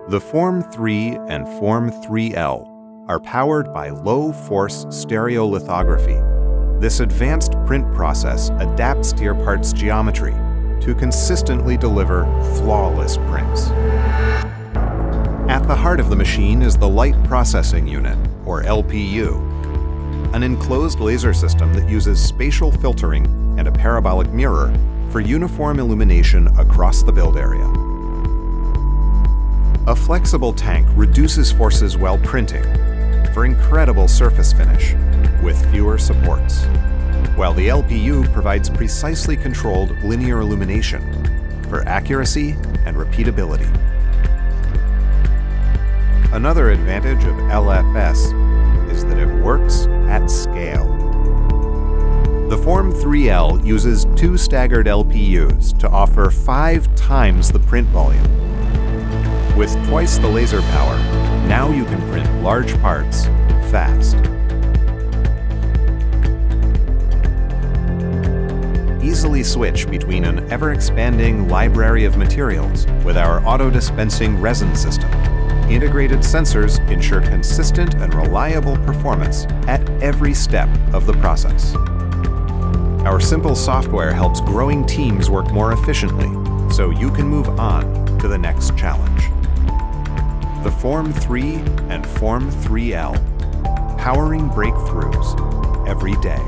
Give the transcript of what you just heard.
The Form 3 and Form 3L are powered by low-force stereolithography. This advanced print process adapts to your part's geometry to consistently deliver flawless prints. At the heart of the machine is the Light Processing Unit, or LPU, an enclosed laser system that uses spatial filtering and a parabolic mirror for uniform illumination across the build area. A flexible tank reduces forces while printing for incredible surface finish with fewer supports, while the LPU provides precisely controlled linear illumination for accuracy and repeatability. Another advantage of LFS is that it works at scale. The Form 3L uses 2 staggered LPUs to offer 5 times the print volume. With twice the laser power, now you can print large parts fast. Easily switch between an ever-expanding library of materials with our auto-dispensing resin system. Integrated sensors ensure consistent and reliable performance at every step of the process. Our simple software helps growing teams work more efficiently, so you can move on to the next challenge. The Form 3 and Form 3L, powering breakthroughs every day.